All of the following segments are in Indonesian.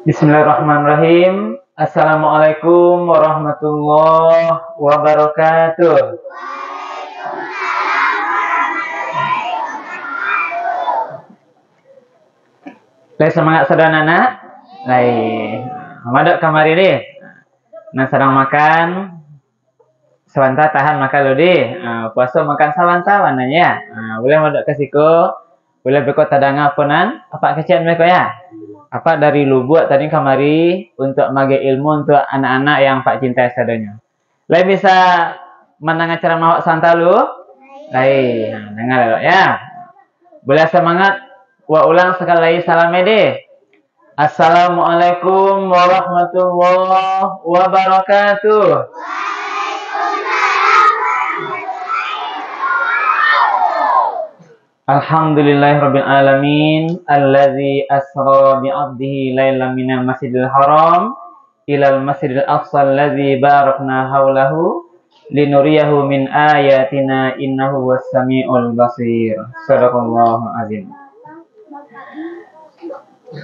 Bismillahirrahmanirrahim. Assalamualaikum warahmatullahi wabarakatuh. Lai semangat saudara anak. Lai madak kamari deh. Nah sedang makan. Sawanta tahan makan lo deh. Puasa makan sawanta warnanya. Boleh madak kesiko. Boleh berkot tadanga ponan. Apa kecian mereka ya? Apa dari Lubuk tadi kamari untuk mage ilmu untuk anak-anak yang Pak cintai sadanya. Lai bisa mendengar cara mawak santa lu? Lai, dengar lo ya. Boleh semangat wa ulang sekali lagi salam deh. Assalamualaikum warahmatullahi wabarakatuh. Alhamdulillahirabbil alamin allazi asra bi 'abdihi lailan minal masjidil haram ilal masjidil aqsa allazi barakna haulahu linuriyahu min ayatina innahu was-sami'ul basir. Shadaqallahu azim.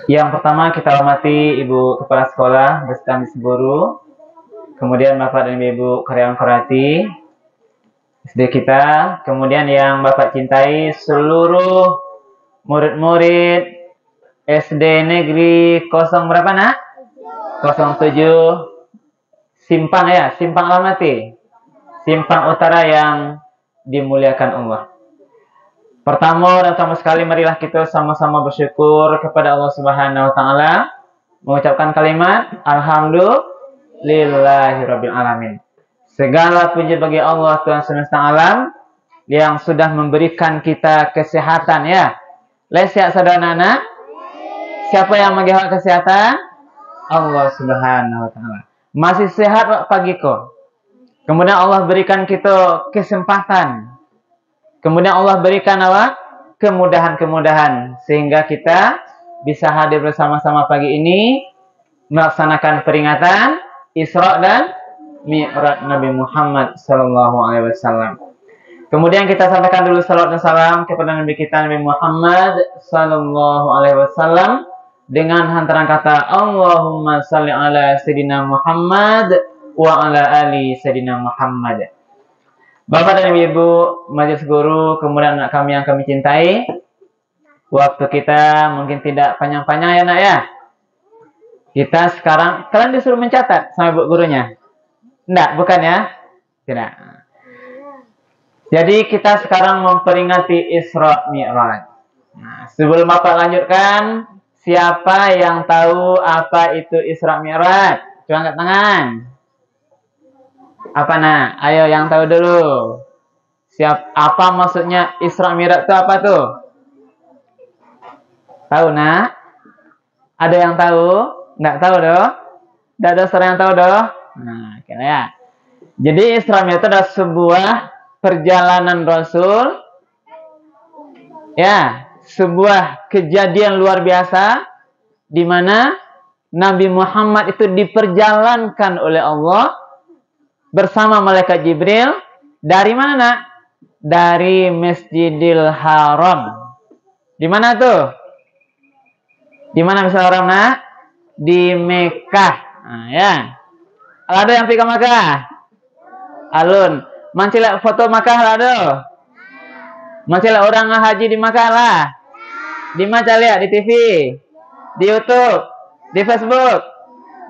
Yang pertama kita hormati Ibu Kepala Sekolah beserta Miss Guru, kemudian Bapak dan Ibu karyawan Korati SD kita, kemudian yang Bapak cintai seluruh murid-murid SD Negeri 0 berapa nak? 07 Simpang ya, Simpang Almaty, Simpang Utara yang dimuliakan Allah. Pertama dan utama sekali marilah kita sama-sama bersyukur kepada Allah Subhanahu wa taala, mengucapkan kalimat alhamdulillahirabbil alamin. Segala puji bagi Allah Tuhan semesta alam yang sudah memberikan kita kesehatan ya. Siap saudara anak? Siapa yang menggihak kesehatan? Allah Subhanahu wa taala. Masih sehat pagi kok. Kemudian Allah berikan kita kesempatan. Kemudian Allah berikan apa? Kemudahan-kemudahan sehingga kita bisa hadir bersama-sama pagi ini melaksanakan peringatan Isra dan Mi'raj Nabi Muhammad sallallahu alaihi wasallam. Kemudian kita sampaikan dulu salawat dan salam kepada Nabi kita Nabi Muhammad sallallahu alaihi wasallam dengan hantaran kata Allahumma shalli ala sayidina Muhammad wa ala ali sayidina Muhammad. Bapak dan Ibu majelis guru, kemudian anak kami yang kami cintai, waktu kita mungkin tidak panjang-panjang ya nak ya. Kita sekarang kalian disuruh mencatat sama ibu gurunya. Enggak, bukan ya? Tidak. Jadi kita sekarang memperingati Isra Mi'raj. Nah, sebelum Bapak lanjutkan, siapa yang tahu apa itu Isra Mi'raj? Coba angkat tangan. Apa nak? Ayo yang tahu dulu. Apa maksudnya Isra Mi'raj itu apa tuh? Tahu nak? Ada yang tahu? Enggak tahu doh? Enggak ada seorang yang tahu doh? Nah, kira ya. Jadi Isra Mi'raj itu adalah sebuah perjalanan Rasul, ya, sebuah kejadian luar biasa di mana Nabi Muhammad itu diperjalankan oleh Allah bersama malaikat Jibril dari mana nak? Dari Masjidil Haram. Di mana tuh? Di mana Masjidil Haram nak? Di Mekah. Nah, ya. Ada yang pergi ke Makkah? Alun. Mancila foto Makkah lah do. Mancila orang haji di Makkah lah. Di mana lihat? Di TV, di YouTube, di Facebook,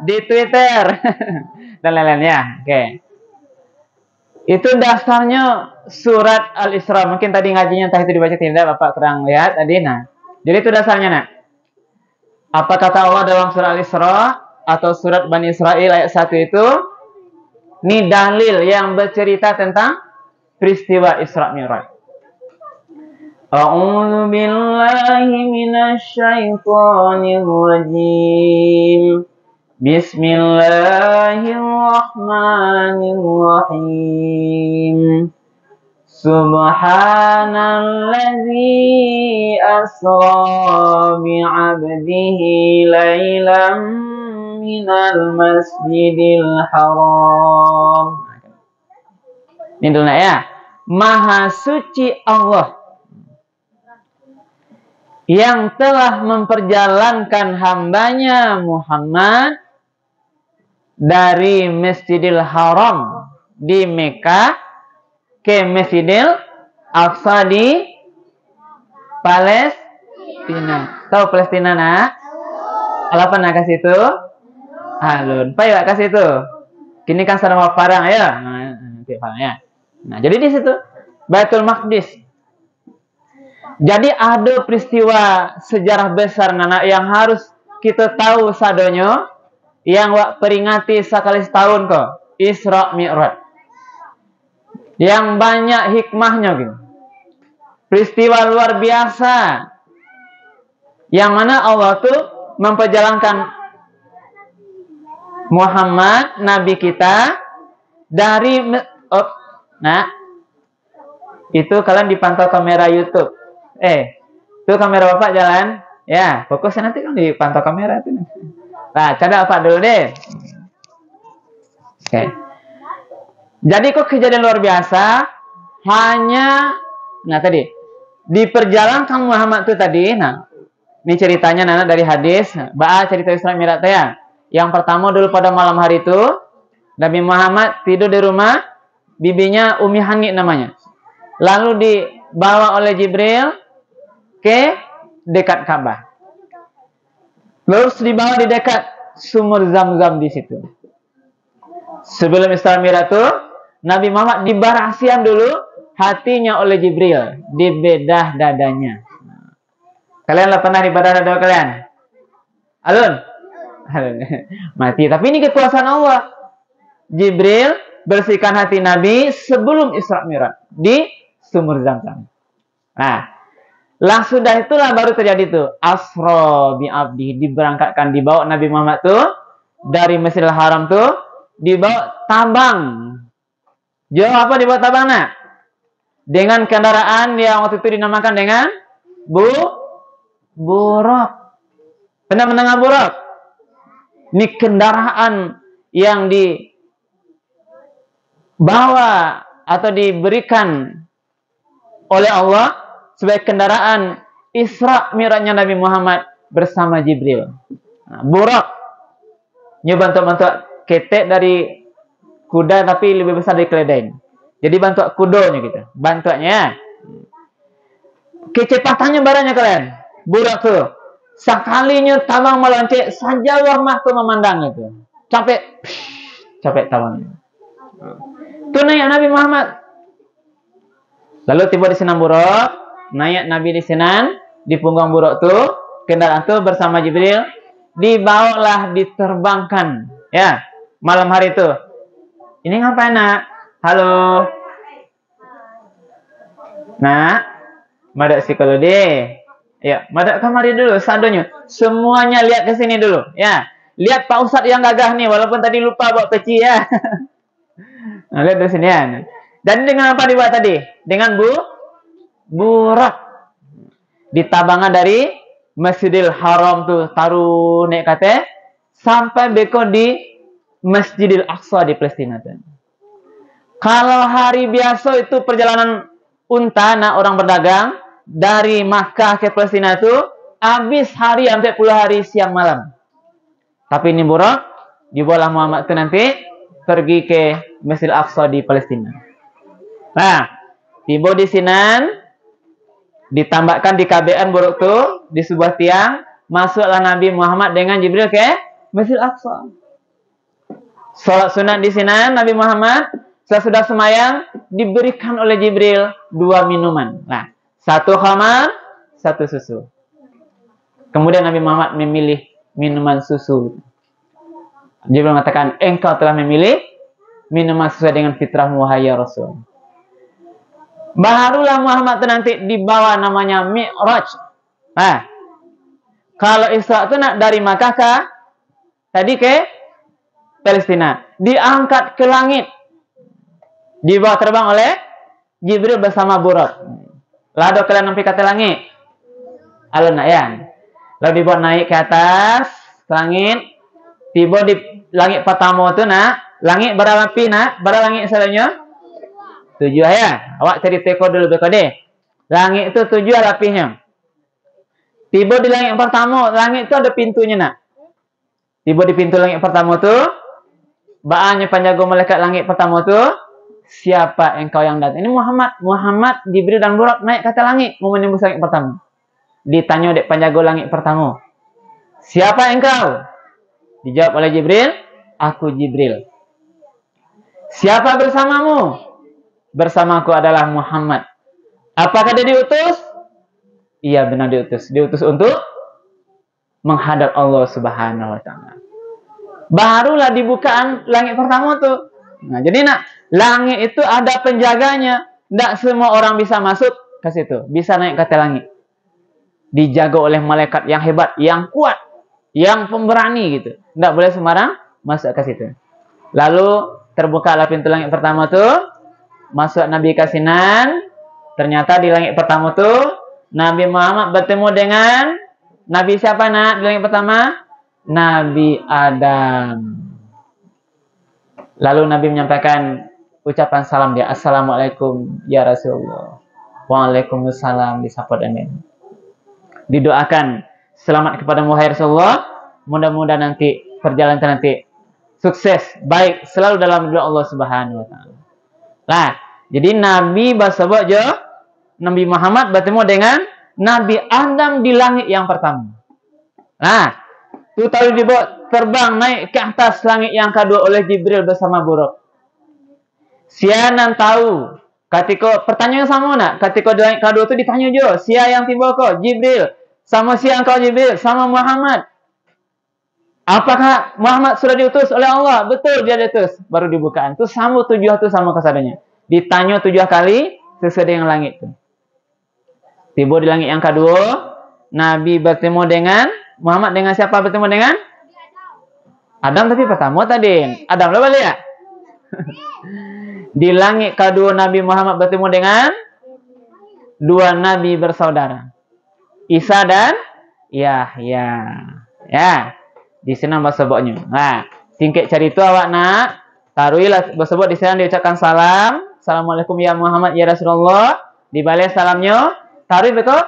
di Twitter, dan lain-lainnya. Oke. Itu dasarnya surat Al-Isra. Mungkin tadi ngajinya entah itu dibaca tidak, Bapak kurang lihat tadi. Nah, jadi itu dasarnya nak. Apa kata Allah dalam surah Al-Isra? Atau surat Bani Israel ayat 1 itu, ini dalil yang bercerita tentang peristiwa Isra Mi'raj. A'udzu billahi minasyaitonir rajim. Bismillahirrahmanirrahim. Subhanallazi asra bi'abdihi lailam minal masjidil haram. Ini dulu ya. Maha suci Allah yang telah memperjalankan hambanya Muhammad dari Masjidil Haram di Mekah ke Masjidil Aqsa di Palestina. Tahu Palestina nak? Apa nak kasih itu? Alun. Pak ya kasih itu. Kini kan sedang parang ya. Nah, jadi di situ Baitul Maqdis. Jadi ada peristiwa sejarah besar nana yang harus kita tahu sadonyo yang wak peringati sekali setahun kok Isra Mi'raj. Yang banyak hikmahnya gitu. Peristiwa luar biasa yang mana Allah tuh memperjalankan Muhammad Nabi kita dari itu kalian dipantau kamera YouTube. Itu kamera Bapak jalan. Ya, fokusnya nanti kan dipantau kamera itu. Nah, cadang Bapak dulu deh. Oke. Jadi kok kejadian luar biasa hanya tadi diperjalankan Muhammad itu tadi. Nah, ini ceritanya nana dari hadis. Cerita Isra Mi'raj ya. Yang pertama dulu pada malam hari itu Nabi Muhammad tidur di rumah bibinya Umi Hani namanya. Lalu dibawa oleh Jibril ke dekat Ka'bah. Terus dibawa di dekat sumur Zam-Zam di situ. Sebelum Isra Mi'raj itu, Nabi Muhammad dibarasian dulu hatinya oleh Jibril di bedah dadanya. Kalian lah pernah di bedah dada kalian? Alun? Mati. Tapi ini kekuasaan Allah. Jibril bersihkan hati Nabi sebelum Isra Mi'raj di sumur Zam-Zam. Nah, sudah itulah baru terjadi tuh Asra bi abdi, diberangkatkan, dibawa Nabi Muhammad tuh dari Masjidil Haram tuh dibawa tabang. Jauh apa dibawa tabang nak? Dengan kendaraan yang waktu itu dinamakan dengan buruk. Pernah mendengar buruk? Ini kendaraan yang dibawa atau diberikan oleh Allah sebagai kendaraan Isra Mi'rajnya Nabi Muhammad bersama Jibril. Nah, buruk. Ini bantu-bantu ketek dari kuda tapi lebih besar dari keledai. Jadi bantu kudonya gitu. Bantuannya. Kecepatannya barangnya kalian. Buruk tuh. Sekalinya tabang melonceng saja wah tuh memandang itu. Capek tabangnya. Itu naik Nabi Muhammad. Lalu tiba di Sinan Buruk. Naik Nabi di Sinan, di punggung buruk tuh, kendaraan tuh bersama Jibril, dibawalah, diterbangkan, ya, malam hari itu. Ini ngapain nak? Halo, nak, madak psikologi deh, ya, madak kamari dulu, sadonyo, semuanya lihat ke sini dulu, ya, lihat Pak Ustadz yang gagah nih, walaupun tadi lupa bawa peci ya, nah, lihat di sini ya. Dan dengan apa dibuat tadi? Dengan buruk ditabangan dari Masjidil Haram tuh taruh naik kate sampai beko di Masjidil Aqsa di Palestina tuh. Kalau hari biasa itu perjalanan unta orang berdagang dari Makkah ke Palestina itu habis hari sampai puluh hari siang malam. Tapi ini buruk dibawa Muhammad itu nanti pergi ke Masjidil Aqsa di Palestina. Nah, tiba di Sinan ditambahkan di KBN buruk tuh di sebuah tiang, masuklah Nabi Muhammad dengan Jibril ke Masjidil Aqsa. Salat sunat di Sinan Nabi Muhammad sesudah semayang diberikan oleh Jibril 2 minuman. Nah, 1 khamar, 1 susu. Kemudian Nabi Muhammad memilih minuman susu. Jibril mengatakan, engkau telah memilih minuman sesuai dengan fitrahmu wahai Rasul. Barulah Muhammad itu nanti dibawa namanya Mi'raj. Nah, kalau Isra itu dari Makkah tadi ke Palestina, diangkat ke langit, dibawa terbang oleh Jibril bersama Buraq. Lalu kalian nampi kata langit, alun ya. Lalu dibawa naik ke atas langit, tiba di langit pertama itu langit berapa pi berapa langit selanjutnya? 7 ya. Awak cari teko dulu beko deh. Langit itu 7 lapihnya. Tiba di langit pertama, langit itu ada pintunya nak. Tiba di pintu langit pertama tu, baanya penjaga malaikat langit pertama tu, siapa engkau yang datang? Ini Muhammad, Jibril dan Burak naik ke atas langit mau menembus langit pertama. Ditanya dek penjaga langit pertama, siapa engkau? Dijawab oleh Jibril, aku Jibril. Siapa bersamamu? Bersamaku adalah Muhammad. Apakah dia diutus? Iya benar diutus. Diutus untuk menghadap Allah Subhanahu wa taala. Barulah dibukaan langit pertama tuh. Nah, jadi nak, langit itu ada penjaganya. Tidak semua orang bisa masuk ke situ, bisa naik ke atas langit. Dijaga oleh malaikat yang hebat, yang kuat, yang pemberani gitu. Tidak boleh sembarang masuk ke situ. Lalu terbukalah pintu langit pertama tuh, masuk Nabi Kasinan. Ternyata di langit pertama tuh Nabi Muhammad bertemu dengan Nabi siapa nak di langit pertama? Nabi Adam. Lalu Nabi menyampaikan ucapan salam dia, Assalamualaikum ya Rasulullah. Waalaikumsalam, disapa amin. Didoakan selamat kepada Muhammad Rasulullah. Mudah-mudahan nanti perjalanan nanti sukses, baik selalu dalam doa Allah Subhanahu wa taala. Nah, jadi Nabi bersebut je Nabi Muhammad bertemu dengan Nabi Adam di langit yang pertama. Nah, itu tahu dibawa terbang naik ke atas langit yang kedua oleh Jibril bersama Burak. Sianan tahu ketika pertanyaan sama nak, ketika di langit kedua itu ditanya je, sia yang tiba kau? Jibril. Sama sia engkau Jibril, sama Muhammad. Apakah Muhammad sudah diutus oleh Allah? Betul dia diutus. Baru dibukaan. Itu sama tujuh itu sama kesadanya. Ditanya 7 kali sesuai dengan langit itu. Tiba di langit yang kedua, Nabi bertemu dengan Muhammad dengan siapa bertemu dengan? Adam tapi pertama tadi. Adam lah balik ya? Di langit kedua Nabi Muhammad bertemu dengan 2 nabi bersaudara. Isa dan Yahya. Ya. Di sini bahasa sebutnya. Nah, singkat cerita awak nak, taruhilah bersebut di sini diucapkan salam. Assalamualaikum ya Muhammad ya Rasulullah. Dibalas salamnya. Taruh betul?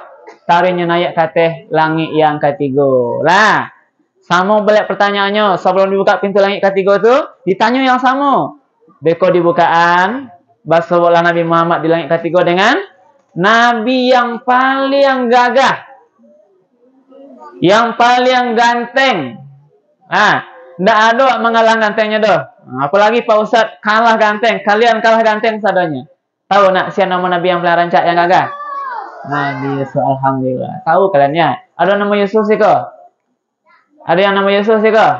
Taruhnya naik ke atas langit yang ketiga. Lah, sama balik pertanyaannya. Sebelum dibuka pintu langit ketiga itu, ditanya yang sama. Beko dibukaan, bersebutlah Nabi Muhammad di langit ketiga dengan Nabi yang paling gagah, yang paling ganteng. Ah, tidak ada mengalah gantengnya doh. Apalagi Pak Ustadz kalah ganteng, kalian kalah ganteng sadanya. Tahu nak siapa nama Nabi yang paling rancak yang gagah? Nabi Yusuf, alhamdulillah. Tahu kalian ya? Ada nama Yusuf sih kok? Ada yang nama Yusuf sih kok?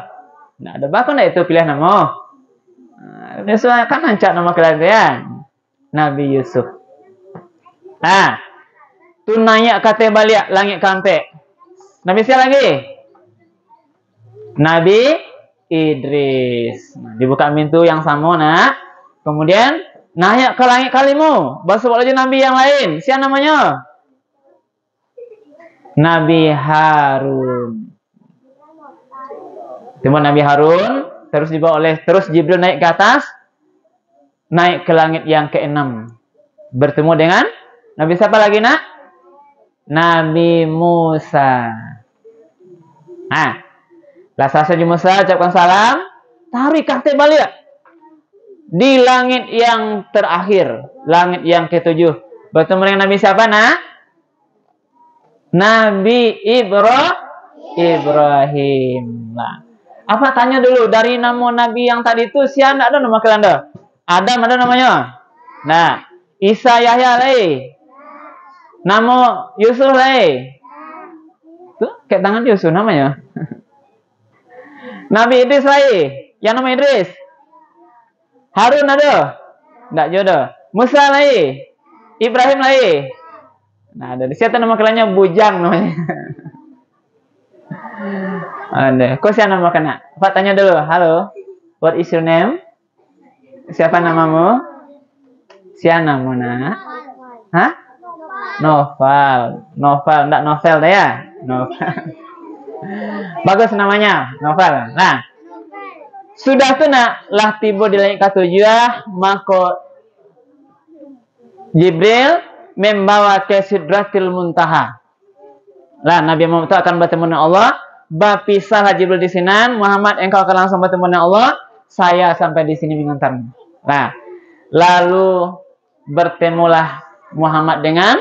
Nah, ada bakal ndak itu pilih nama? Yusuf kan rancak nama kalian ya. Nabi Yusuf. Nah, tu naik kate balik langit kampe. Nabi siapa lagi? Nabi Idris. Nah, dibuka pintu yang sama nak. Kemudian naik ke langit kalimu. Bersebut lagi Nabi yang lain. Siapa namanya? Nabi Harun. Tiba Nabi Harun. Terus dibawa oleh terus Jibril naik ke atas. Naik ke langit yang ke-6. Bertemu dengan Nabi siapa lagi nak? Nabi Musa. Nah, lah selesai Musa ucapkan salam. Tarik kate balik di langit yang terakhir, langit yang ke-7. Bertemu dengan Nabi siapa nak? Nabi Ibrahim. Nah, apa tanya dulu dari nama Nabi yang tadi itu siapa ada nama kalian dah? Adam ada namanya. Nah, Isa Yahya lagi. Nama Yusuf lagi. Tuh, kayak tangan Yusuf namanya. Nabi Idris lagi. Yang nama Idris. Harun ada? Enggak jodoh. Musa lagi. Ibrahim lagi. Nah, dari siapa nama kaliannya Bujang namanya. Ada. Kok siapa nama kena? Pak tanya dulu. Halo. What is your name? Siapa namamu? Siapa namanya? Hah? Novel. Novel. Enggak novel dah ya? Novel. Bagus namanya. Novel. Nah. Sudah tu nak lah tiba di langit ke-7, maka Jibril membawa ke Sidratil Muntaha. Lah Nabi Muhammad itu akan bertemu dengan Allah. Bapisah Jibril di sini, Muhammad engkau akan langsung bertemu dengan Allah. Saya sampai di sini mengantarmu. Nah, lalu bertemulah Muhammad dengan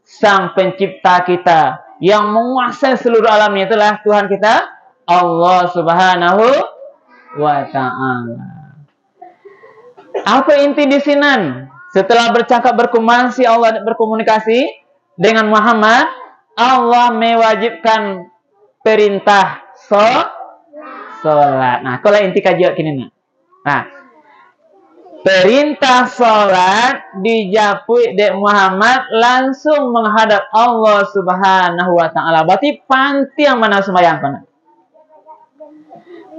Sang Pencipta kita yang menguasai seluruh alam, itulah Tuhan kita Allah Subhanahu wa Ta'ala. Apa inti di sini? Setelah bercakap berkomunikasi, Allah berkomunikasi dengan Muhammad, Allah mewajibkan perintah sholat. Nah, kalau inti kajian kini nah, perintah sholat dijapui dek Muhammad langsung menghadap Allah Subhanahu wa Ta'ala. Berarti panti yang mana sembahyang kena.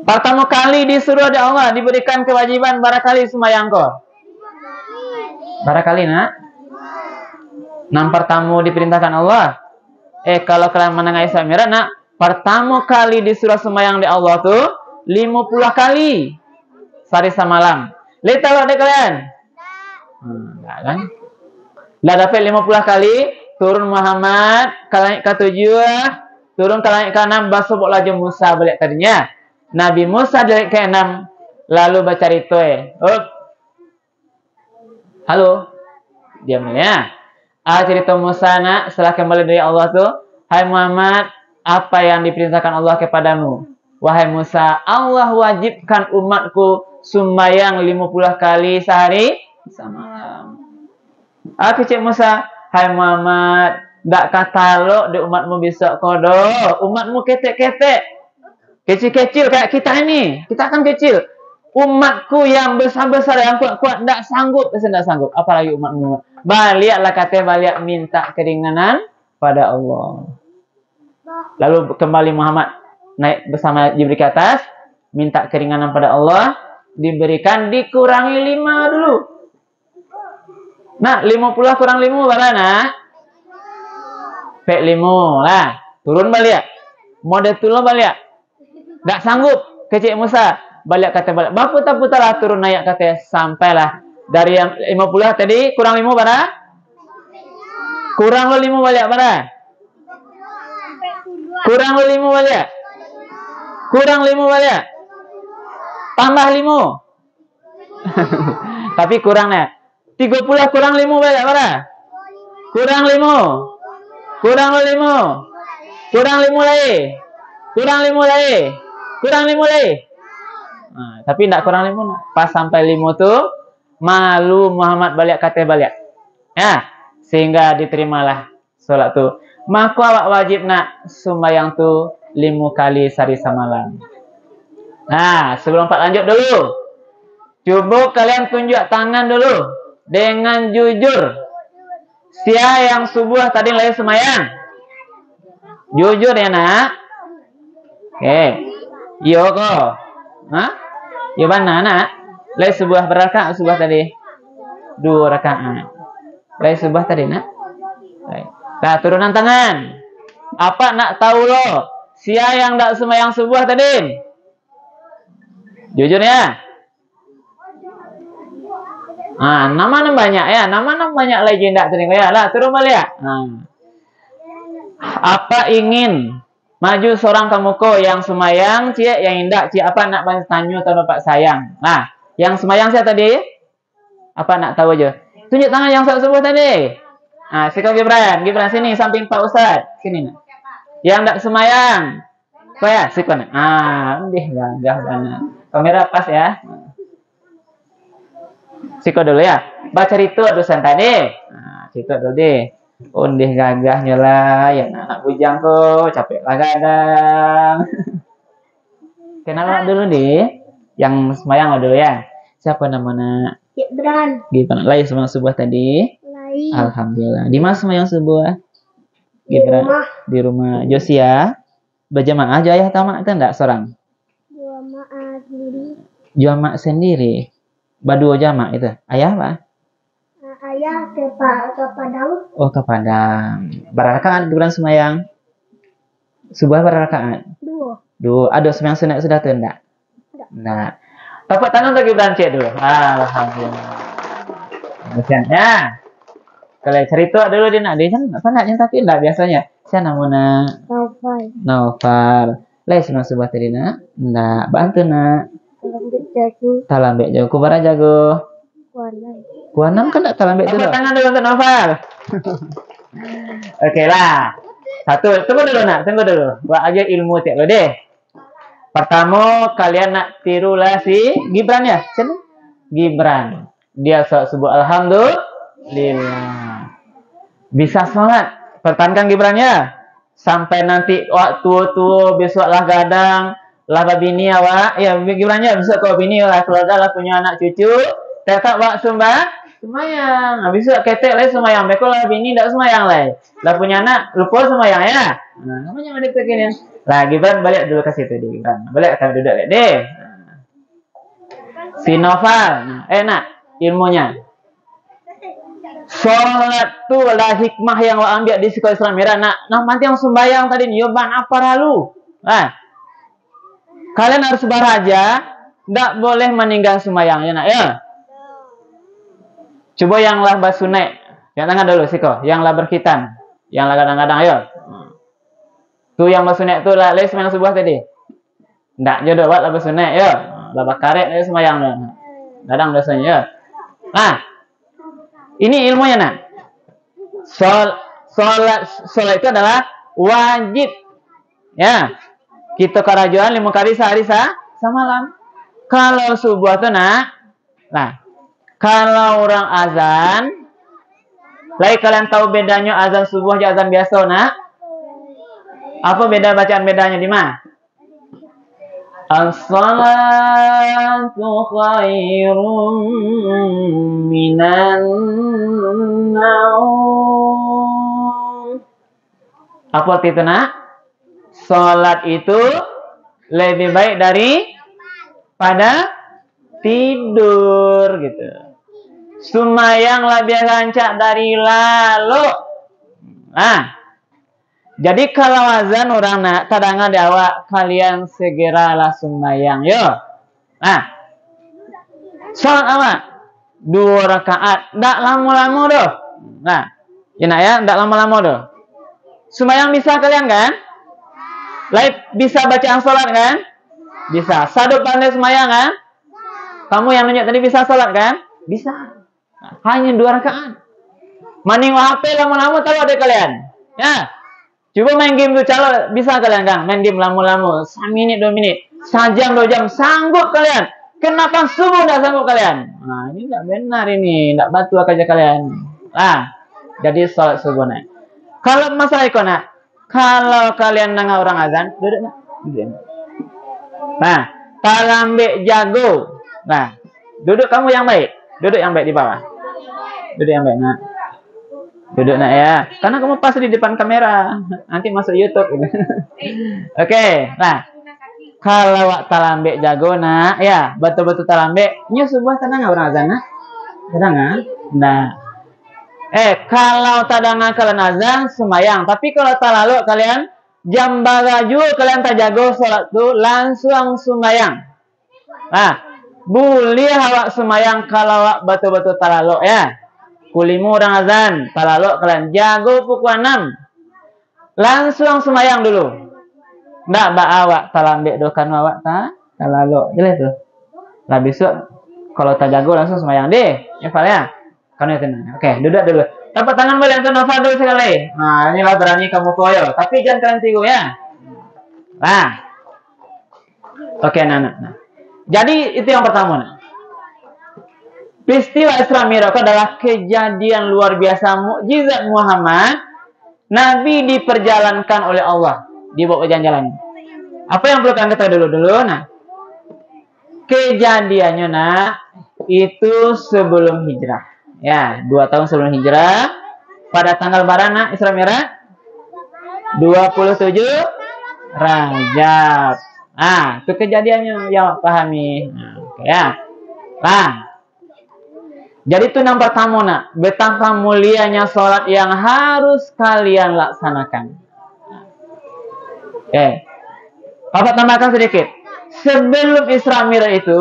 Pertama kali disuruh oleh Allah diberikan kewajiban barakali sembahyang kau. Barakali nak. Nam pertama diperintahkan Allah. Kalau kalian menengahi samirat nak, pertama kali disuruh sembahyang di Allah tuh 50 kali sehari semalam. Lihat tahu ada kalian? Enggak kan? Dah dapat 50 kali turun Muhammad ke langit ke-7, turun ke langit ke-6, basuh laju Musa balik tadinya. Nabi Musa dari ke-6 lalu baca itu halo. Diam ya. Cerita Musa nak setelah kembali dari Allah tuh, hai Muhammad, apa yang diperintahkan Allah kepadamu? Wahai Musa, Allah wajibkan umatku sembahyang 50 kali sehari semalam. Aku cek Musa, hai Muhammad, dak kata lo di umatmu besok kodo, umatmu ketek-ketek, kecil-kecil kayak kita ini, kita kan kecil. Umatku yang besar-besar yang kuat-kuat dak sanggup, apalagi umatmu. Baliaklah kata balik minta keringanan pada Allah. Lalu kembali Muhammad naik bersama Jibril ke atas, minta keringanan pada Allah, diberikan, dikurangi 5 dulu. Nah, 50 kurang 5 berapa nak? Pek 5 lah. Turun balik. Mode tulo balik. Tak sanggup kecik Musa. Balik kata balik. Baputar-putar lah turun naik kata sampailah. Dari yang 50 tadi kurang 5 berapa? Kurang lo 5 balik berapa? Kurang lo 5 balik. Kurang 5 balik. Tambah 5. Tapi kurangnya 30 kurang 5 balik berapa? Kurang 5. Kurang 5. Kurang 5 lagi. Kurang 5 lagi. Kurang 5 lagi. Nah, tapi tidak kurang 5. Pas sampai 5 tuh malu Muhammad balik kata balik. Ya, sehingga diterimalah sholat tuh. Maka awak wajib nak sembahyang tuh 5 kali sehari semalam. Nah, sebelum Pak lanjut dulu. Coba kalian tunjuk tangan dulu dengan jujur. Siapa yang subuh tadi lahir sembahyang? Jujur ya nak. Oke. Yo kok. Hah? Yo mana nak? Lahir subuh berapa rakaat subuh tadi? 2 rakaat. Lahir subuh tadi nak? Nah, turunan tangan. Apa nak tahu lo? Siapa yang tak sembahyang subuh tadi? Jujur ya. Nah, nama-nama banyak ya, nama-nama banyak lagi tidak terima ya. Lah, turun balik ya. Nah. Apa ingin maju seorang kamuko yang semayang, cie yang indah, cie apa nak tanya atau bapak sayang. Nah, yang semayang saya tadi, apa nak tahu aja? Tunjuk tangan yang saya sebut tadi. Nah, sekarang Gibran sini samping Pak Ustad, sini nak. Yang tak semayang, kau ya, sikon. Ndih gagah banget. Kamera pas ya. Siko dulu ya. Baca itu dosen tadi. Nah, situ dulu deh. Undih gagahnya lah. Ya anak bujang kok. Capek lah kadang. Kenal dulu deh. Yang semayang dulu ya. Siapa namanya? Gibran. Gibran. Lai semayang subuh tadi. Lai. Alhamdulillah. Di mana semayang subuh? Gibran. Di rumah Josia. Berjamaah aja ayah tamak itu enggak seorang? Jamaah sendiri. Jamaah sendiri. Badu jamak itu. Ayah apa? Ayah ke Padang. Oh, ke Padang. Berapa rakaat bulan semayang? Subuh berapa rakaat? 2. Ada semayang sunat sudah tuh enggak? Enggak. Tepuk tangan bagi Gibran dulu. Alhamdulillah. Kemudian ya. Kalau cerita dulu dia nak dia kan apa nak yang tapi enggak biasanya. Siapa namanya? Naufal. Naufal. Les no subah tadi nak? Ndak, bantu nak. Talambek jago. Talambek jago, kubara jago. Warnai. Kuanam kan ndak talambek dulu. Tangan dulu untuk Naufal. Oke lah. Satu, tunggu dulu nak, tunggu dulu. Buat aja ilmu cek lo deh. Pertama kalian nak tirulah si Gibran ya, siapa? Gibran. Dia sebut alhamdulillah. Bisa sholat. Pertahankan Gibrannya. Sampai nanti waktu tua besok lah gadang, lah babini awak. Ya Gibrannya besok kau bini lah keluarga lah punya anak cucu. Tetap wak semayang. Habis itu ketek lah semayang. Mereka lah bini tak semayang lah. Lah punya anak lupa semayang ya. Nah, namanya ada begini. Lah Gibran balik dulu ke situ deh Gibran. Balik kami duduk deh. Si Naufal. Nak ilmunya. Sholat tu adalah hikmah yang lo ambil di sekolah Islam Mira. Nah nanti yang sembahyang tadi nyoban apa lalu? Nah, kalian harus baraja, tidak boleh meninggal sembahyang ya nak ya. Coba yang lah basunek, yang tangan dulu siko, yang lah berkhitan, yang lah kadang-kadang ayo. Tu yang basunek tu lah les sembahyang subuh tadi. Ndak jodoh buat lah basunek ya. Lah bakaret ya sembahyang dah. Dadang dosanya ya. Nah, ini ilmunya nak. Sholat itu adalah wajib. Ya. Kita karajuan 5 kali sehari semalam. Kalau subuh itu nak. Nah, kalau orang azan, lagi kalian tahu bedanya azan subuh dan azan biasa nak? Apa beda bacaan bedanya di mana? As-salatu khairum minan naum. Apa arti itu nak? Salat itu lebih baik daripada tidur gitu. Sumayang lebih rancak dari lalu. Nah, jadi kalau azan orang nak kadang ada awak kalian segeralah sembahyang yo. Nah, sholat awak 2 rakaat, ndak lama-lama doh. Nah, ya nak ya, ndak lama-lama doh. Sembahyang bisa kalian kan? Bisa bacaan sholat kan? Bisa. Sadu pandai sembahyang kan? Kamu yang nunjuk tadi bisa sholat kan? Bisa. Nah, hanya 2 rakaat. Maning HP lama-lama tahu ada kalian? Ya. Coba main game tuh calo bisa kalian kan? Main game lama-lama 1 menit 2 menit, 1 jam 2 jam sanggup kalian. Kenapa subuh tidak sanggup kalian? Nah ini tidak benar ini, tidak batu kerja kalian. Nah jadi sholat subuh nak. Kalau masalah itu nak, kalau kalian dengar orang azan duduk nak. Nah talambek jago. Nah duduk kamu yang baik, duduk yang baik di bawah. Duduk yang baik nak. Duduk nak ya, karena kamu pas di depan kamera, nanti masuk YouTube. Oke, nah kalau wak talambek jago nak, ya betul-betul talambek, nyu subuh tenang orang azan nak, tenang nah. Kalau tadangan kalian azan semayang, tapi kalau talalu kalian jam bagaju kalian tak jago sholat tu langsung semayang. Nah, boleh awak semayang kalau wak betul-betul talalu ya. Kulimu orang azan, talalu kalian jago pukul 6. Langsung semayang dulu. Ndak awak talambek dokan awak ta talalu. Jelas tuh. Lah besok kalau tak jago langsung semayang deh. Ya Fal ya. Kamu tenang. Oke, duduk dulu. Tapak tangan boleh untuk Nova dulu sekali. Nah, inilah berani kamu koyo, tapi jangan kalian tiru ya. Nah. Oke, nah. Jadi itu yang pertama nah. Peristiwa Isra Mi'raj adalah kejadian luar biasa mukjizat Muhammad. Nabi diperjalankan oleh Allah, dibawa jalan-jalan. Apa yang perlu kalian ketahui dulu? Nah, kejadiannya nah itu sebelum hijrah. Ya, 2 tahun sebelum hijrah. Pada tanggal berapa Isra Mi'raj? 27 Rajab. Ah, itu kejadiannya yang pahami. Nah, oke ya. Nah, jadi itu yang pertama nak, betapa mulianya sholat yang harus kalian laksanakan. Oke, Papa tambahkan sedikit. Sebelum Isra Mi'raj itu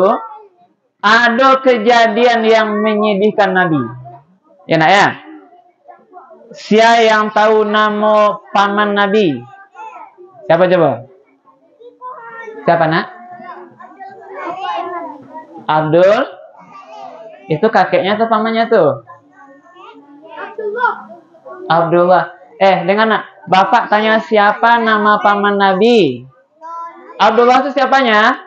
ada kejadian yang menyedihkan Nabi. Ya nak ya. Siapa yang tahu nama paman Nabi? Siapa coba? Siapa nak? Abdul. Itu kakeknya atau pamannya tuh? Abdullah. Dengar nak. Bapak tanya siapa nama paman Nabi? Abdullah itu siapanya?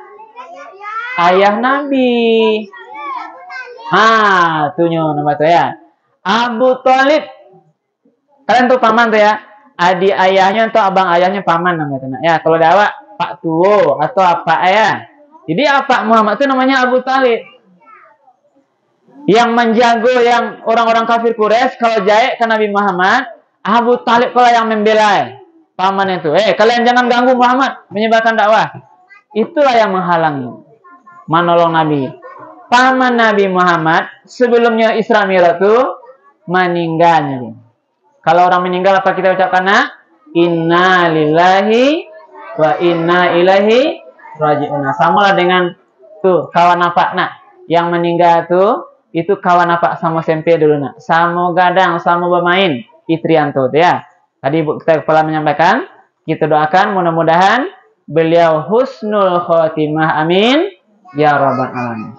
Ayah Nabi. Tuh nama tuh ya. Abu Thalib. Kalian tuh paman tuh ya. Adik ayahnya atau abang ayahnya paman namanya. Ya, kalau dakwah Pak Tuwo atau apa ayah. Jadi apa Muhammad itu namanya Abu Thalib. Yang menjago yang orang-orang kafir Quraisy kalau jaik ke Nabi Muhammad, Abu Thalib kalau yang membela paman itu. Kalian jangan ganggu Muhammad menyebarkan dakwah. Itulah yang menghalangi menolong Nabi. Paman Nabi Muhammad sebelumnya Isra Mi'raj itu meninggal. Kalau orang meninggal apa kita ucapkan nak? Inna lillahi wa inna ilaihi raji'un. Samalah dengan tuh kawan apa nak yang meninggal tuh itu kawan apa sama SMP dulu nak. Sama gadang, sama bermain Itrianto ya. Tadi kita kepala menyampaikan, kita doakan mudah-mudahan beliau husnul khotimah amin ya rabbal alamin.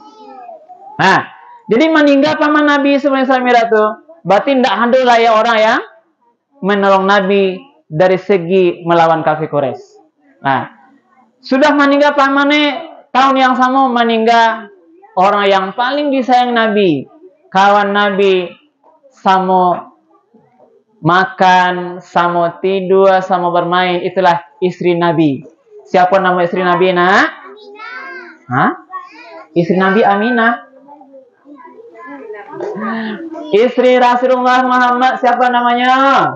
Nah, jadi meninggal paman Nabi sebelum Isra Mi'raj itu berarti tidak ada lah ya orang yang menolong Nabi dari segi melawan kafir Quraisy. Nah, sudah meninggal pamannya tahun yang sama meninggal orang yang paling disayang Nabi, kawan Nabi, sama makan, sama tidur, sama bermain, itulah istri Nabi. Siapa nama istri Nabi nak? Hah? Istri Nabi Aminah. Istri Rasulullah Muhammad siapa namanya?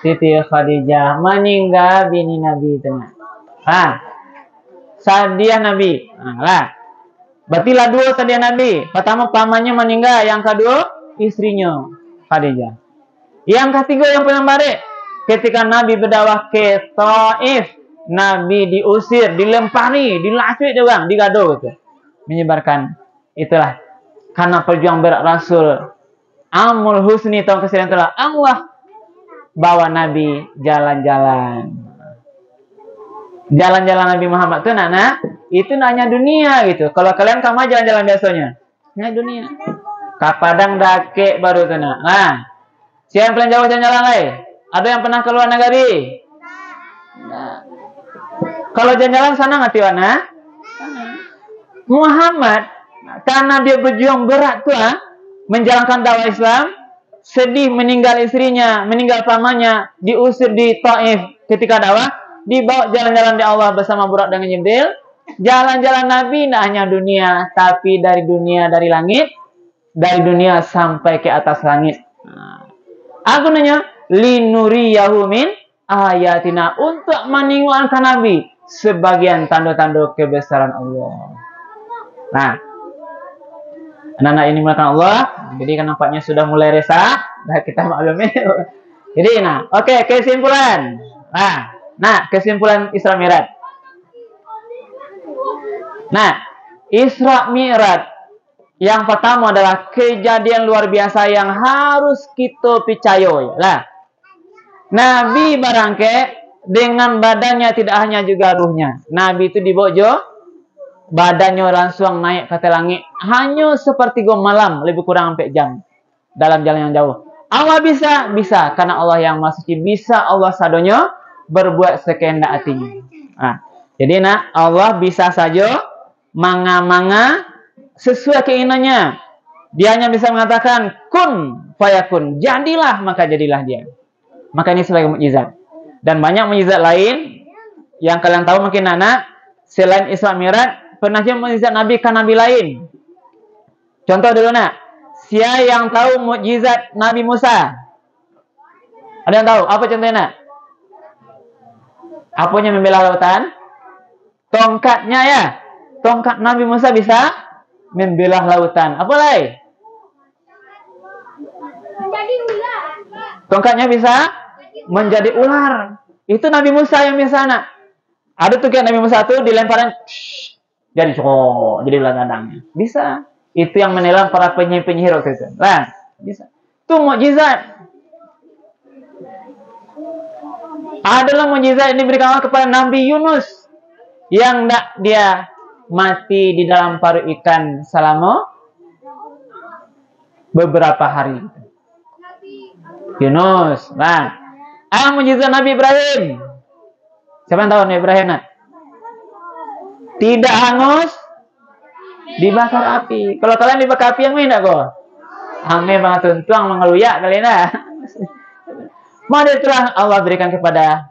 Siti Khadijah. Meninggal bini Nabi itu. Sadiah Nabi. Berarti lah dua sadiah Nabi. Pertama pamannya meninggal, yang kedua istrinya Khadijah. Yang ketiga yang paling baik, ketika Nabi berdakwah ke Taif, Nabi diusir, dilempari, dilacak doang, digado gitu. Menyebarkan itulah karena perjuangan berat Rasul. Amul Husni tahun ke-9 telah Allah bawa Nabi jalan-jalan. Jalan-jalan Nabi Muhammad itu nak itu hanya dunia gitu. Kalau kalian kamu jalan-jalan biasanya, hanya dunia. Kapadang dake baru itu nak. Nah, siapa yang paling jauh jalan-jalan lain? Ada yang pernah keluar negeri? Nah. Kalau jalan-jalan sana nggak tiwana? Muhammad karena dia berjuang berat tuh menjalankan dakwah Islam, sedih meninggal istrinya, meninggal pamannya, diusir di Taif ketika dakwah, dibawa jalan-jalan di Allah bersama Burak dengan Jibril. Jalan-jalan Nabi tidak hanya dunia, tapi dari dunia, dari langit, dari dunia sampai ke atas langit. Aku nanya, linuriyahu min ayatina, untuk meninggalkan Nabi sebagian tanda-tanda kebesaran Allah. Nah, anak-anak ini melakukan Allah, jadi kan nampaknya sudah mulai resah. Nah, kita maklumi. Jadi, oke, kesimpulan. Nah, kesimpulan Isra Mi'raj. Nah, Isra Mi'raj yang pertama adalah kejadian luar biasa yang harus kita percaya. Nabi barangke dengan badannya tidak hanya juga ruhnya. Nabi itu dibojo, badannya langsung naik ke langit. Hanya sepertiga malam, lebih kurang sampai jam. Dalam jalan yang jauh. Allah bisa. Karena Allah yang Maha Suci. Bisa Allah sadonya berbuat sekehendak hatinya. Jadi Allah bisa saja manga-manga sesuai keinginannya. Dia hanya bisa mengatakan kun fayakun. Jadilah, maka jadilah dia. Maka ini sebagai mukjizat. Dan banyak mukjizat lain yang kalian tahu mungkin selain Isra Mi'raj, pernah juga mukjizat Nabi ke Nabi lain. Contoh dulu siapa yang tahu mukjizat Nabi Musa? Ada yang tahu? Apa contohnya Apanya membelah lautan? Tongkatnya ya. Tongkat Nabi Musa bisa membelah lautan. Apa lagi? Tongkatnya bisa menjadi ular. Itu Nabi Musa yang bisa Ada tuh kayak Nabi Musa tuh dilemparan jadi ular gadangnya. Bisa. Itu yang menelan para penyihir waktu itu. Bisa. Itu mukjizat. Adalah mukjizat yang diberikan Allah kepada Nabi Yunus yang dia mati di dalam paru ikan selama beberapa hari. Yunus. Nah, mukjizat Nabi Ibrahim. Siapa yang tahu Nabi Ibrahim? Tidak hangus dibakar api. Kalau kalian dibakar api yang mana kok? Ame banget tuntuang mengeluyak kalian dah. Mari itulah Allah berikan kepada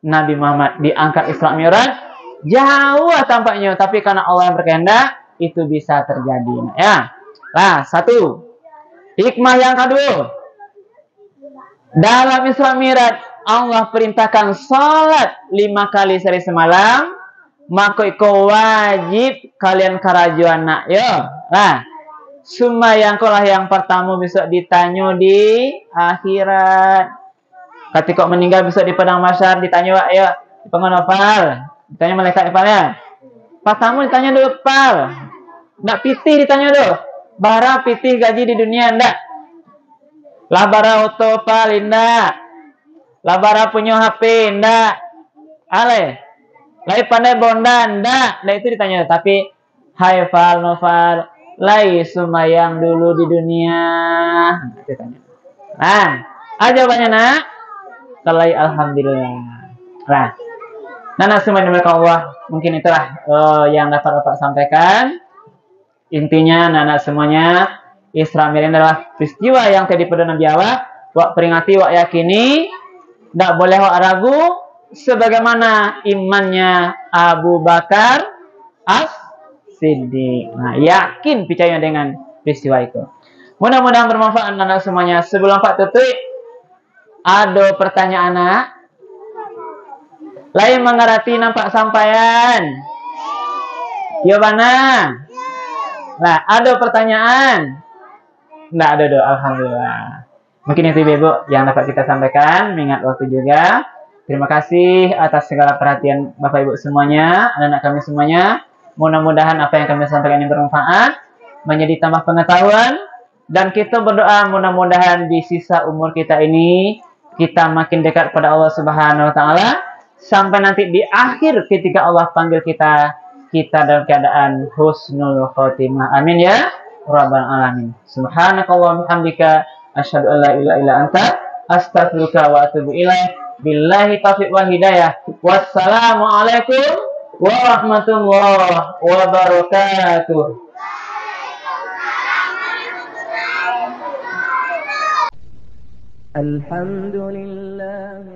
Nabi Muhammad diangkat Isra Mi'raj jauh tampaknya, tapi karena Allah yang berkehendak itu bisa terjadi. Ya, nah satu hikmah yang kedua dalam Isra Mi'raj Allah perintahkan salat 5 kali sehari semalam, maka itu wajib kalian karajuan nak. Yo, nah summa yang kolah yang pertama besok ditanya di akhirat. Ketika meninggal besok di padang mahsyar ditanya, ayo pengonopal, ditanya malaikat ipalnya. Pertama ditanya dulu pal, ndak pitih ditanya dulu. Bara pitih gaji di dunia ndak? Lah bara auto pal ndak? Lah bara punya HP ndak? Ale, lai pandai bondan ndak? Nah itu ditanya. Tapi hai fal noval, lai sumayang dulu di dunia. Ditanya. Nah, aja banyak nak. Kalai alhamdulillah. Nah, semuanya Allah, mungkin itulah yang dapat Bapak sampaikan. Intinya, anak semuanya, Isra Mi'raj adalah peristiwa yang tadi pada Nabi Allah. Wak peringati, wak yakini, tidak boleh wak ragu, sebagaimana imannya Abu Bakar As-Siddiq. Nah, yakin percaya dengan peristiwa itu. Mudah-mudahan bermanfaat anak semuanya. Sebelum Pak tutup, ada pertanyaan anak? Lain mengerti nampak sampaian? Jawabannya? Nah, ada pertanyaan? Nggak ada doa, alhamdulillah. Mungkin itu Ibu yang dapat kita sampaikan, mengingat waktu juga. Terima kasih atas segala perhatian Bapak Ibu semuanya, anak-anak kami semuanya. Mudah-mudahan apa yang kami sampaikan ini bermanfaat, menjadi tambah pengetahuan, dan kita berdoa mudah-mudahan di sisa umur kita ini kita makin dekat pada Allah Subhanahu wa taala sampai nanti di akhir ketika Allah panggil kita dalam keadaan husnul khotimah. Amin ya rabbal alamin. Subhanakallahumma hamdika asyhadu an la ilaha illa anta astaghfiruka wa atubu ilaik. Billahi taufiq wal hidayah. Wassalamu alaikum warahmatullahi wabarakatuh. الحمد لله